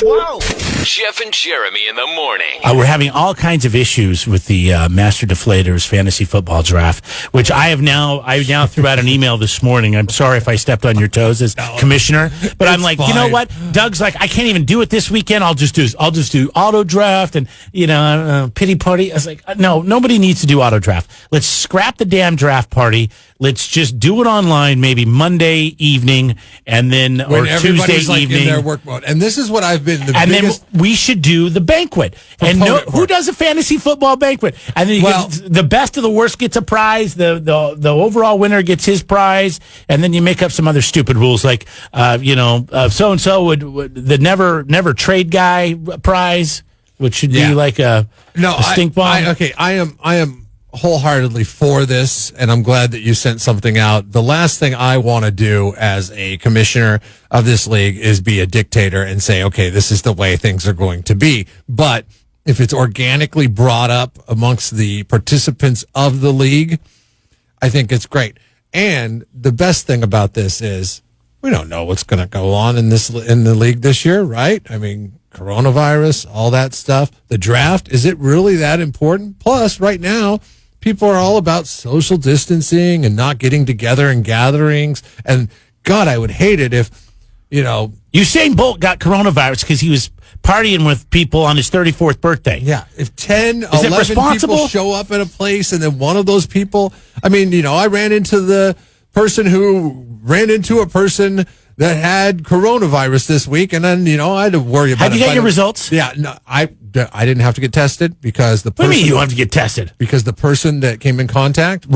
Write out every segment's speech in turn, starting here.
Whoa! Jeff and Jeremy in the morning. We're having all kinds of issues with the Master Deflators Fantasy Football Draft, which I now threw out an email this morning. I'm sorry if I stepped on your toes as commissioner, but I'm like, fine. You know what? Doug's like, I can't even do it this weekend. I'll just do auto draft and pity party. I was like, no, nobody needs to do auto draft. Let's scrap the damn draft party. Let's just do it online, maybe Monday evening, and then or Tuesday evening. In their work mode. And this is what I've been. Then we should do the banquet. And who does a fantasy football banquet? And then the best of the worst gets a prize. The overall winner gets his prize. And then you make up some other stupid rules like so and so would the never trade guy prize, which should be like a stink bomb. I am wholeheartedly for this, and I'm glad that you sent something out. The last thing I want to do as a commissioner of this league is be a dictator and say, okay, this is the way things are going to be. But if it's organically brought up amongst the participants of the league, I think it's great. And the best thing about this is we don't know what's going to go on in the league this year, right? I mean, coronavirus, all that stuff. The draft, is it really that important? Plus, right now, people are all about social distancing and not getting together in gatherings. And God, I would hate it if, Usain Bolt got coronavirus because he was partying with people on his 34th birthday. Yeah. If 10, 11 people show up at a place and then one of those people, I ran into the person who ran into a person that had coronavirus this week, and then, I had to worry about it. Have you got your results? Yeah, no, I didn't have to get tested because the person... What do you mean you have to get tested? Because the person that came in contact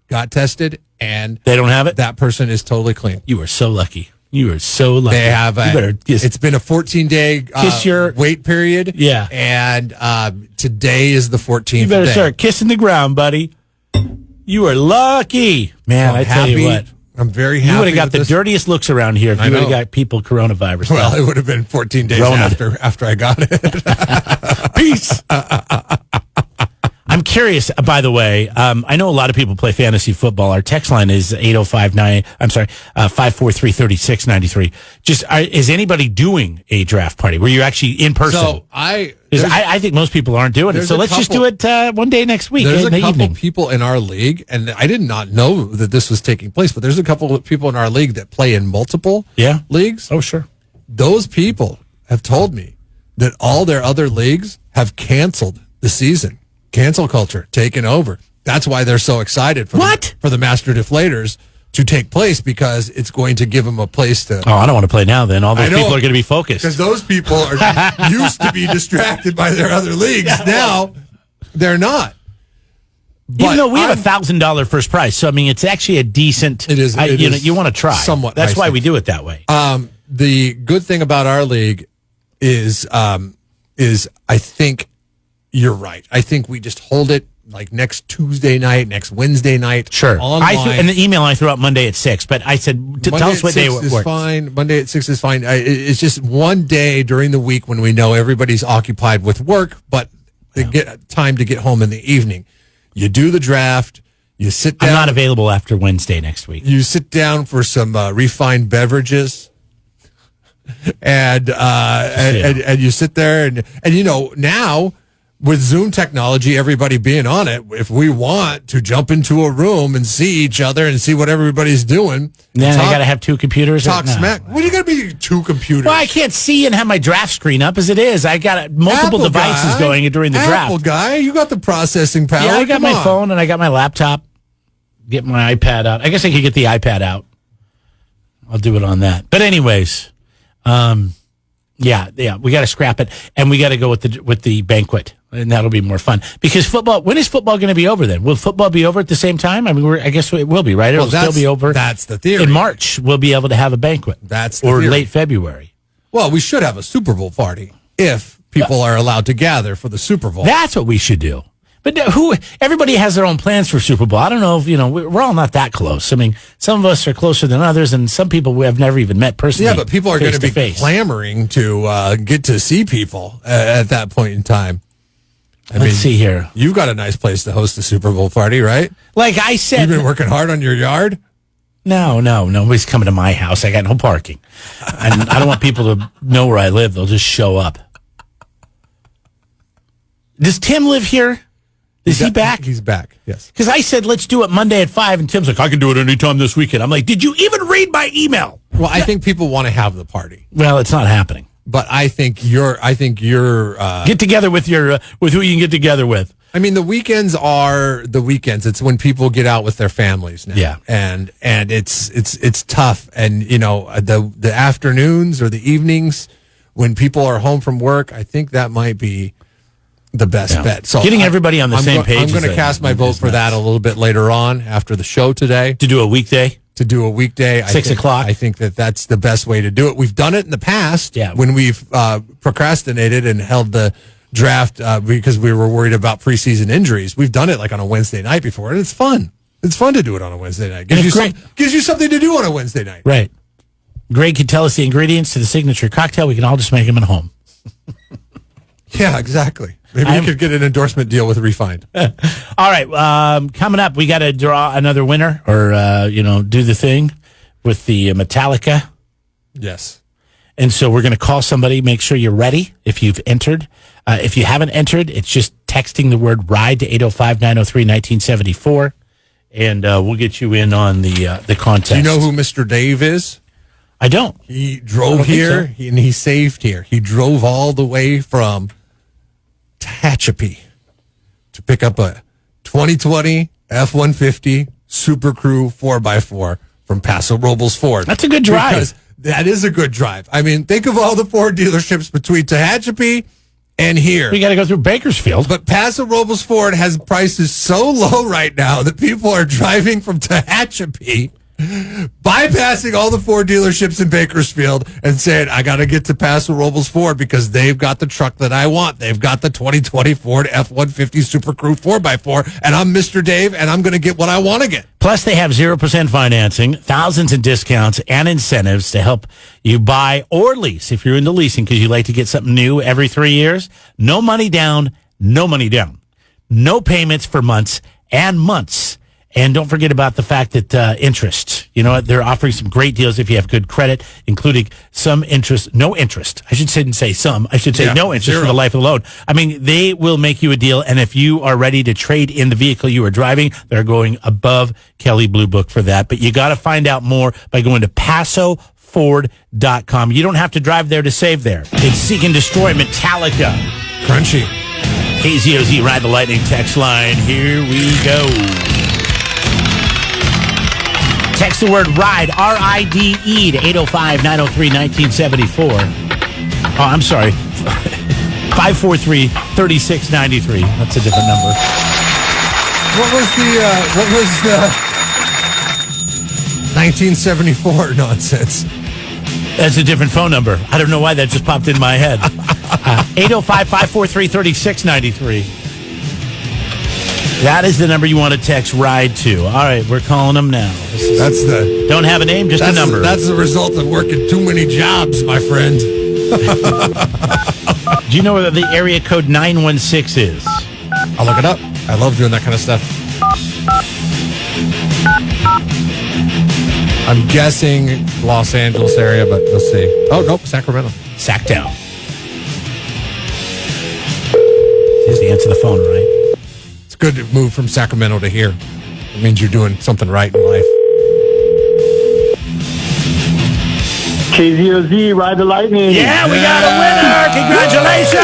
got tested, and... They don't have it? That person is totally clean. You are so lucky. You are so lucky. They have it's been a 14-day wait period. Yeah. And today is the 14th day. You better start kissing the ground, buddy. You are lucky. Man, I tell you what. I'm very happy. You would have got the dirtiest looks around here if you would have got people coronavirus. Well, it would have been 14 days after I got it. Peace. I'm curious, by the way, I know a lot of people play fantasy football. Our text line is 543-3693. Is anybody doing a draft party? Were you actually in person? So I think most people aren't doing it. So let's just do it one day next week. There's a couple people in our league, and I did not know that this was taking place, but there's a couple of people in our league that play in multiple leagues. Oh, sure. Those people have told me that all their other leagues have canceled the season. Cancel culture taken over. That's why they're so excited for the Master Deflators to take place, because it's going to give them a place to... Oh, I don't want to play now then. All those people are going to be focused. Because those people are used to be distracted by their other leagues. Yeah, now, they're not. But even though we have $1,000 first prize. So, it's actually a decent... It is. You want to try. Somewhat. That's why we do it that way. The good thing about our league is I think... You're right. I think we just hold it like next Tuesday night, next Wednesday night. Sure. Online. And the email I threw out Monday at 6, but I said, tell us what day it works. Fine. Monday at 6 is fine. It's just one day during the week when we know everybody's occupied with work, but they get time to get home in the evening. You do the draft. You sit down. I'm not available after Wednesday next week. You sit down for some refined beverages. And you sit there and now, with Zoom technology, everybody being on it, if we want to jump into a room and see each other and see what everybody's doing. Then I got to have two computers. Talk smack. What do you got to be two computers? Well, I can't see and have my draft screen up as it is. I got multiple devices going during the draft. Apple guy, you got the processing power. Yeah, I got my phone and I got my laptop. Get my iPad out. I guess I could get the iPad out. I'll do it on that. But anyways, yeah, we got to scrap it, and we got to go with the banquet, and that'll be more fun. Because football, when is football going to be over then? Will football be over at the same time? I guess it will be, right? It'll still be over. That's the theory. In March, we'll be able to have a banquet. That's the theory. Or late February. Well, we should have a Super Bowl party if people are allowed to gather for the Super Bowl. That's what we should do. But everybody has their own plans for Super Bowl. I don't know if, we're all not that close. Some of us are closer than others, and some people we have never even met personally. Yeah, but people are going to be clamoring to get to see people at that point in time. Let's see here. You've got a nice place to host the Super Bowl party, right? Like I said. You've been working hard on your yard? No, nobody's coming to my house. I got no parking. And I don't want people to know where I live. They'll just show up. Does Tim live here? Is he back? He's back, yes. Because I said, let's do it Monday at 5, and Tim's like, I can do it anytime this weekend. I'm like, did you even read my email? Well, I think people want to have the party. Well, it's not happening. But I think you're get together with your with who you can get together with. I mean, the weekends are the weekends. It's when people get out with their families now. Yeah. And it's tough. And, the afternoons or the evenings when people are home from work, I think that might be the best bet. So getting everybody on the same page. I'm going to cast my vote for that a little bit later on after the show today. To do a weekday? 6 o'clock. I think that's the best way to do it. We've done it in the past when we've procrastinated and held the draft because we were worried about preseason injuries. We've done it like on a Wednesday night before, and it's fun. It's fun to do it on a Wednesday night. Gives you something to do on a Wednesday night. Right. Greg can tell us the ingredients to the signature cocktail. We can all just make them at home. Yeah, exactly. Maybe we could get an endorsement deal with Refined. All right. Coming up, we got to draw another winner or, do the thing with the Metallica. Yes. And so we're going to call somebody. Make sure you're ready if you've entered. If you haven't entered, it's just texting the word RIDE to 805-903-1974. And we'll get you in on the contest. Do you know who Mr. Dave is? I don't. He drove here and he saved here. He drove all the way from Tehachapi to pick up a 2020 F-150 Super Crew 4x4 from Paso Robles Ford. That's a good drive. Because that is a good drive. I mean, think of all the Ford dealerships between Tehachapi and here. We got to go through Bakersfield. But Paso Robles Ford has prices so low right now that people are driving from Tehachapi, bypassing all the Ford dealerships in Bakersfield and saying, I got to get to Paso Robles Ford because they've got the truck that I want. They've got the 2020 Ford F-150 Super Crew 4x4, and I'm Mr. Dave, and I'm going to get what I want to get. Plus, they have 0% financing, thousands in discounts, and incentives to help you buy or lease if you're into leasing because you like to get something new every 3 years. No money down, no money down. No payments for months and months. And don't forget about the fact that interest. You know what? They're offering some great deals if you have good credit, including some interest, no interest. I shouldn't say some. I should say no interest for the life of the loan. I mean, they will make you a deal. And if you are ready to trade in the vehicle you are driving, they're going above Kelley Blue Book for that. But you got to find out more by going to PasoFord.com. You don't have to drive there to save there. It's Seek and Destroy Metallica. Crunchy. KZOZ Ride the Lightning text line. Here we go. Text the word RIDE, R-I-D-E, to 805-903-1974. Oh, I'm sorry. 543-3693. That's a different number. What was the 1974 nonsense? That's a different phone number. I don't know why that just popped in my head. 805-543-3693. That is the number you want to text RIDE to. All right, we're calling them now. Don't have a name, just a number. That's the result of working too many jobs, my friend. Do you know what the area code 916 is? I'll look it up. I love doing that kind of stuff. I'm guessing Los Angeles area, but let's see. Oh, nope, Sacramento. Sacktown. Here's the answer to the phone, right? It's good to move from Sacramento to here. It means you're doing something right in life. KZOZ, Ride the Lightning. Yeah, we got a winner. Congratulations.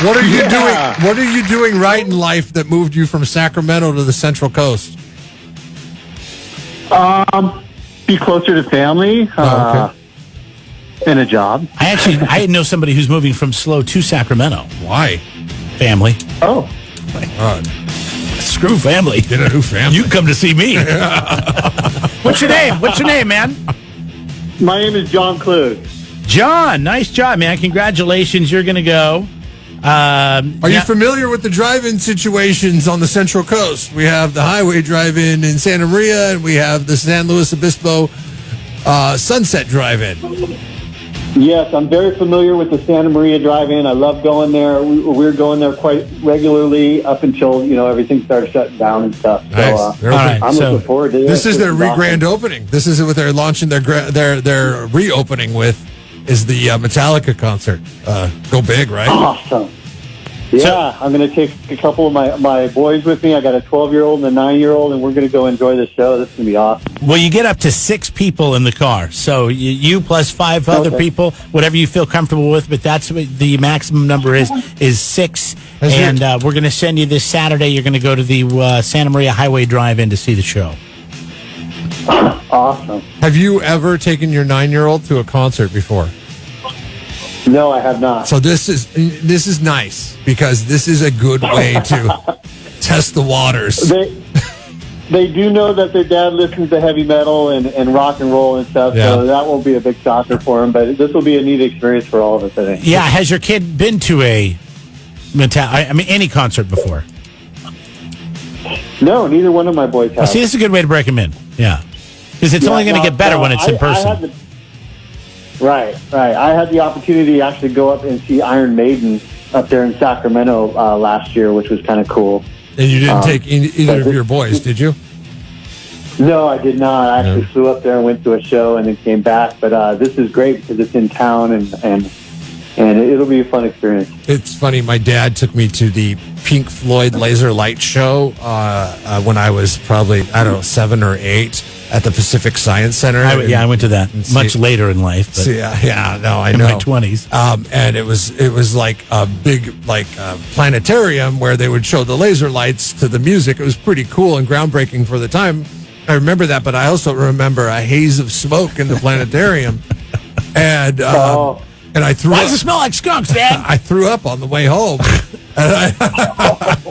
What are you doing? What are you doing right in life that moved you from Sacramento to the Central Coast? Be closer to family. Okay. And a job. I know somebody who's moving from SLO to Sacramento. Why? Family. Oh. Screw family. Get a new family. You come to see me. What's your name? What's your name, man? My name is John Clue. John, nice job, man. Congratulations. You're going to go. Are you familiar with the drive-in situations on the Central Coast? We have the Highway Drive-In in Santa Maria, and we have the San Luis Obispo Sunset Drive-In. Yes, I'm very familiar with the Santa Maria Drive-In. I love going there. We're going there quite regularly up until, everything started shutting down and stuff. So, Nice. I'm looking forward to it. This is their grand awesome. opening. This is what they're launching their reopening with, is the Metallica concert. Go big, right? Awesome. Yeah, I'm going to take a couple of my boys with me. I got a 12-year-old and a 9-year-old, and we're going to go enjoy the show. This is going to be awesome. Well, you get up to 6 people in the car. So you plus 5 other people, whatever you feel comfortable with, but that's what the maximum number is 6. And we're going to send you this Saturday. You're going to go to the Santa Maria Highway Drive-In to see the show. Awesome. Have you ever taken your 9-year-old to a concert before? No, I have not. So this is nice, because this is a good way to test the waters. They do know that their dad listens to heavy metal and rock and roll and stuff, so that won't be a big shocker for him. But this will be a neat experience for all of us, I think. Yeah, has your kid been to any concert before? No, neither one of my boys have. Well, see, this is a good way to break them in. Yeah, because it's only going to get better when it's in person. Right. I had the opportunity to actually go up and see Iron Maiden up there in Sacramento last year, which was kind of cool. And you didn't take either of your boys, did you? No, I did not. I actually flew up there and went to a show and then came back. But this is great because it's in town and it'll be a fun experience. It's funny. My dad took me to the Pink Floyd Laser Light show when I was probably, 7 or 8 at the Pacific Science Center. I went to that much later in life. But I know. In my 20s. And it was like a big planetarium where they would show the laser lights to the music. It was pretty cool and groundbreaking for the time. I remember that, but I also remember a haze of smoke in the planetarium. And I threw Why up. does it smell like skunks, Dad? I threw up on the way home. And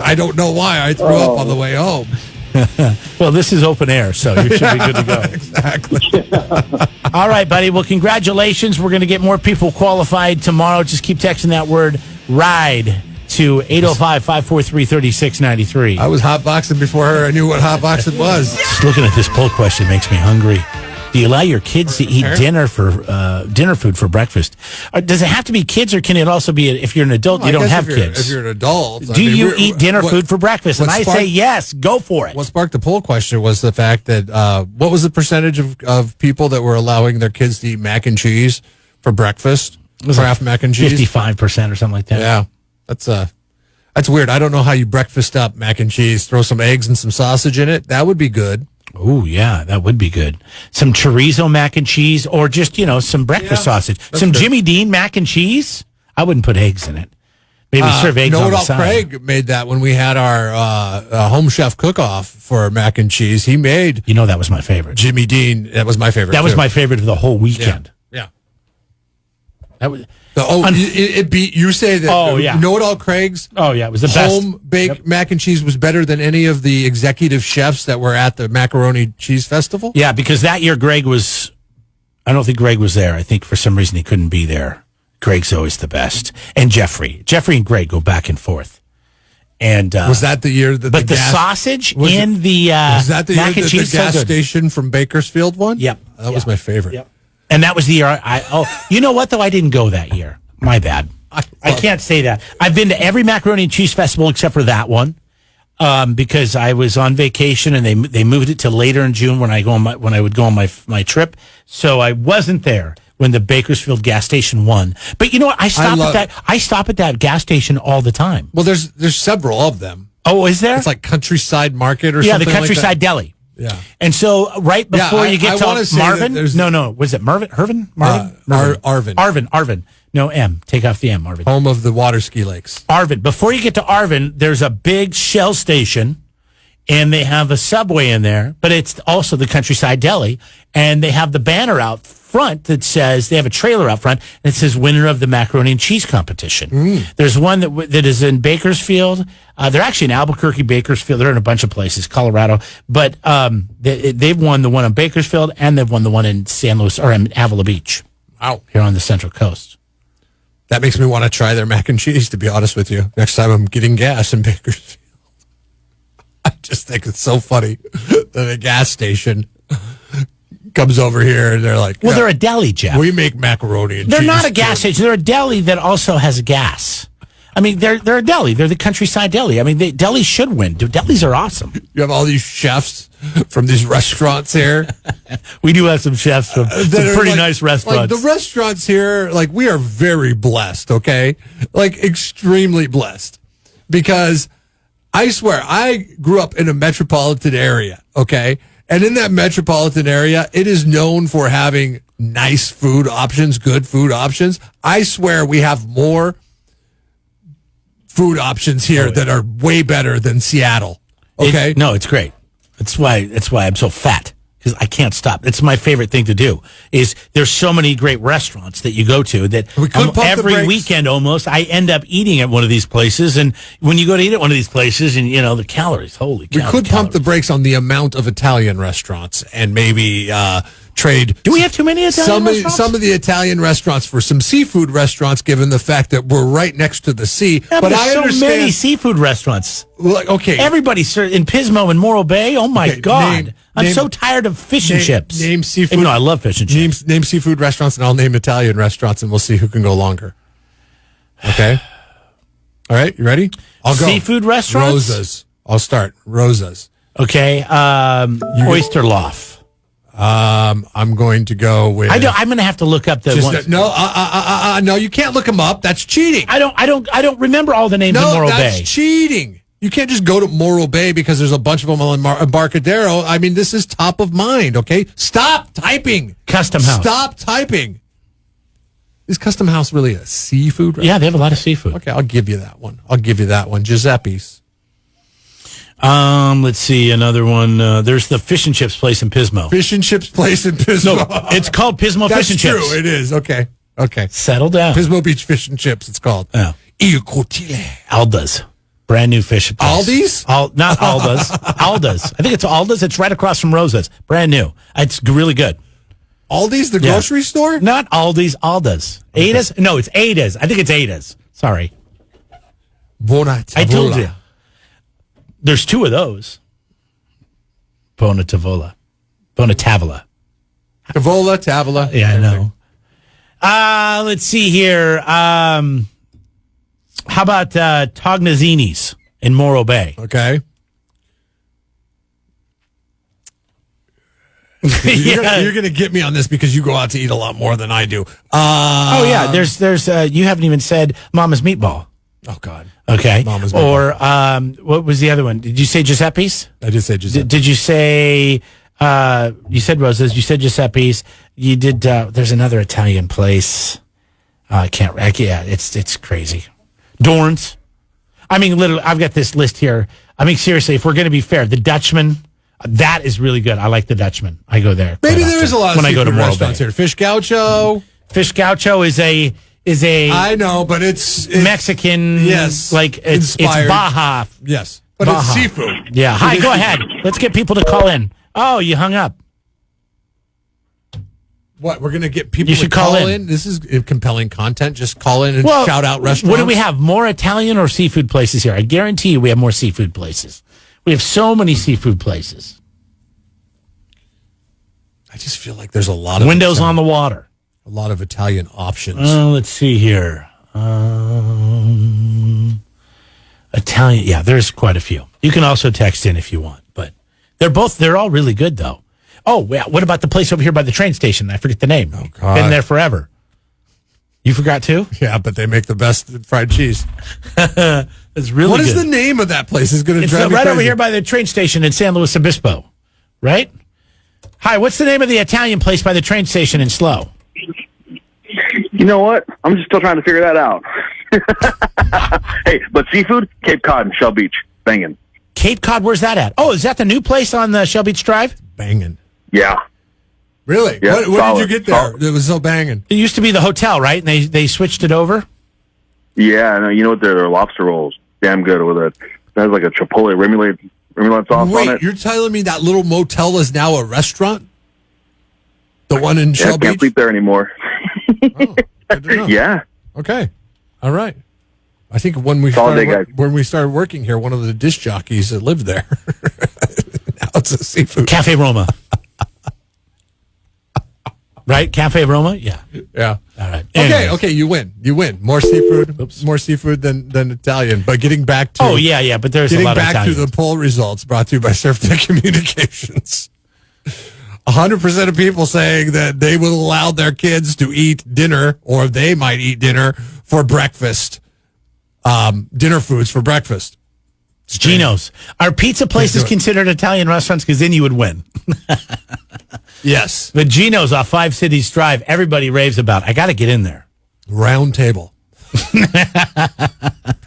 I don't know why I threw up on the way home. Well, this is open air, so you should be good to go. Exactly. All right, buddy. Well, congratulations. We're going to get more people qualified tomorrow. Just keep texting that word RIDE to 805-543-3693. I was hotboxing before I knew what hotboxing was. Just looking at this poll question makes me hungry. Do you allow your kids to eat dinner food for breakfast? Does it have to be kids, or can it also be if you're an adult? You don't have kids. If you're an adult, do you eat dinner food for breakfast? And I say yes. Go for it. What sparked the poll question was the fact that what was the percentage of people that were allowing their kids to eat mac and cheese for breakfast? Kraft mac and cheese, 55% or something like that. Yeah, that's weird. I don't know how you breakfast up mac and cheese. Throw some eggs and some sausage in it. That would be good. Oh, yeah, that would be good. Some chorizo mac and cheese, or just, some breakfast sausage. Some good. Jimmy Dean mac and cheese. I wouldn't put eggs in it. Maybe serve eggs on the side. Craig made that when we had our home chef cook-off for mac and cheese. He made... that was my favorite. Jimmy Dean, that was my favorite, That was my favorite of the whole weekend. Yeah. That was... it beat. You say that. Oh yeah. Know-it-all Craig's. Oh yeah, it was the best. Home baked mac and cheese was better than any of the executive chefs that were at the Macaroni Cheese Festival. Yeah, because that year Greg was. I don't think Greg was there. I think for some reason he couldn't be there. Greg's always the best, and Jeffrey and Greg go back and forth. And was that the year that? But the sausage in the was that the mac year and that cheese the gas so good. station from Bakersfield won? Yep, that was my favorite. Yep. And that was the year you know what, though? I didn't go that year. My bad. I can't say that. I've been to every Macaroni and Cheese Festival except for that one because I was on vacation and they moved it to later in June when I would go on my trip. So I wasn't there when the Bakersfield gas station won. But you know what? I stop at that gas station all the time. Well, there's several of them. Oh, is there? It's like Countryside Market or something. Yeah, the Countryside like that. Deli. Yeah. And so right before you get to Marvin, no, was it Marvin? Marvin? Arvin. No, M. Take off the M, Arvin. Home of the water ski lakes. Arvin. Before you get to Arvin, there's a big Shell station, and they have a Subway in there, but it's also the Countryside Deli, and they have the banner out front that says, they have a trailer out front, and it says winner of the macaroni and cheese competition. There's one that is in Bakersfield. They're actually in Albuquerque, Bakersfield. They're in a bunch of places, Colorado, but they've won the one in Bakersfield, and they've won the one in San Luis, or in Avila Beach. Wow. Here on the Central Coast. That makes me want to try their mac and cheese, to be honest with you, next time I'm getting gas in Bakersfield. I just think it's so funny that a gas station comes over here and they're like, Well, they're a deli, Jeff. we make macaroni and They're cheese. not a gas station. They're a deli that also has gas. I mean, they're a deli. They're the countryside deli. I mean, delis should win. Delis are awesome. You have all these chefs from these restaurants here. We do have some chefs from some that are pretty nice restaurants. Like the restaurants here, like we are very blessed, okay? Like extremely blessed. Because I swear, I grew up in a metropolitan area, okay? And in that metropolitan area, it is known for having nice food options, good food options. I swear we have more food options here that are way better than Seattle. Okay? It's great. That's why I'm so fat, because I can't stop. It's my favorite thing to do. Is there's so many great restaurants that you go to that every weekend almost I end up eating at one of these places. And when you go to eat at one of these places, and the calories, holy cow! We could pump the brakes on the amount of Italian restaurants and maybe trade. Do we have too many Italian restaurants? Some of the Italian restaurants for some seafood restaurants, given the fact that we're right next to the sea. Yeah, but I understand so many seafood restaurants. Like, okay, everybody's in Pismo and Morro Bay. Oh my God, I'm so tired of fish and chips. Name seafood. Even though I love fish and chips. Name seafood restaurants, and I'll name Italian restaurants, and we'll see who can go longer. Okay. All right, you ready? I'll go. Seafood restaurants. Rosa's. I'll start. Rosa's. Okay. Oyster Loft. I'm going to go with. I'm going to have to look up the ones. No, you can't look them up. That's cheating. I don't remember all the names in Morro Bay. That's cheating. You can't just go to Morro Bay because there's a bunch of them on Embarcadero. I mean, this is top of mind. Okay, stop typing. Custom House. Stop typing. Is Custom House really a seafood restaurant? Yeah, they have a lot of seafood. Okay, I'll give you that one. Giuseppe's. Let's see, another one. There's the fish and chips place in Pismo. Fish and chips place in Pismo. No, it's called Pismo Fish and Chips. That's true, it is. Okay. Settle down. Pismo Beach Fish and Chips, it's called. Yeah. Alda's. Brand new fish place. Aldi's? Not Alda's. Alda's. I think it's Alda's. It's right across from Rosa's. Brand new. It's really good. Aldi's, the grocery store? Not Aldi's, Alda's. Okay. Ada's? No, it's Ada's. I think it's Ada's. Sorry. I told you. There's two of those. Bonatavola. Tavola. Yeah, I know. Let's see here. How about Tognazini's in Morro Bay? Okay. Yeah. You're going to get me on this because you go out to eat a lot more than I do. Oh, yeah. There's you haven't even said Mama's Meatball. Oh, God. Okay. Mama's Or what was the other one? Did you say Giuseppe's? I did say Giuseppe's. Did you say, you said Rosa's, you said Giuseppe's, you did, there's another Italian place. It's crazy. Dorn's. I mean, literally, I've got this list here. I mean, seriously, if we're going to be fair, the Dutchman, that is really good. I like the Dutchman. I go there. Maybe there is a lot of when I go to restaurants here. Fish Gaucho. Fish Gaucho is a I know, but it's Mexican. Yes, like it's Baja. Yes, but Baja. it's seafood. Yeah. Hi, go ahead. Let's get people to call in. Oh, you hung up. What, we're going to get people You should to call in? This is compelling content. Just call in and shout out restaurants. What do we have? More Italian or seafood places here? I guarantee you we have more seafood places. We have so many seafood places. I just feel like there's a lot of windows on the water. A lot of Italian options. Let's see here. Italian. Yeah, there's quite a few. You can also text in if you want, but they're all really good though. Oh, yeah. What about the place over here by the train station? I forget the name. Oh, God. Been there forever. You forgot too? Yeah, but they make the best fried cheese. It's really What good. is the name of that place? It's going to drive me right crazy. over here by the train station in San Luis Obispo, right? Hi, what's the name of the Italian place by the train station in Slow? You know what? I'm just still trying to figure that out. Hey, but seafood, Cape Cod and Shell Beach, banging. Cape Cod, where's that at? Oh, is that the new place on the Shell Beach Drive? Banging. Yeah. Really? Yeah, what did you get there? It was so banging. It used to be the hotel, right? And they switched it over? Yeah, I know. You know what? Their lobster rolls, damn good with it. It has like a chipotle remoulade sauce on Wait, it. you're telling me that little motel is now a restaurant? The one in Shell I can't Beach? sleep there anymore. Oh, good to know. Yeah. Okay. All right. I think when we started working here, one of the disc jockeys that lived there. Now it's a seafood. Cafe Roma. Right? Cafe Roma? Yeah. Yeah. All right. Okay, you win. More seafood than Italian. But getting back to but there's a lot of Italian. Getting back to the poll results brought to you by SurfTech Communications. 100% of people saying that they will allow their kids to eat dinner, or they might eat dinner for breakfast. Dinner foods for breakfast. Geno's. Are pizza places considered Italian restaurants? Because then you would win. Yes. But Geno's off 5 Cities Drive, everybody raves about. I got to get in there. Round table.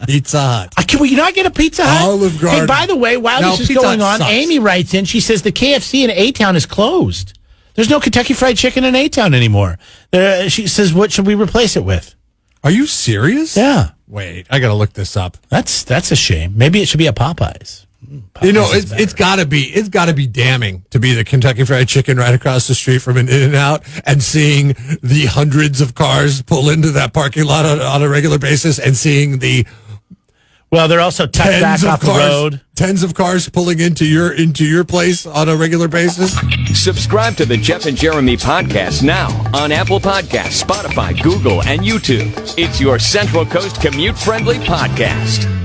Pizza Hut. Can we not get a Pizza Hut? Olive Garden. Hey, by the way, while this is going on, Amy writes in, she says the KFC in A-Town is closed. There's no Kentucky Fried Chicken in A-Town anymore. She says, what should we replace it with? Are you serious? Yeah. Wait, I got to look this up. That's a shame. Maybe it should be a Popeyes. It's got to be damning to be the Kentucky Fried Chicken right across the street from an In-N-Out and seeing the hundreds of cars pull into that parking lot on a regular basis, and seeing the they're also tucked back off the road. Tens of cars pulling into your place on a regular basis. Subscribe to the Jeff and Jeremy podcast now on Apple Podcasts, Spotify, Google, and YouTube. It's your Central Coast commute-friendly podcast.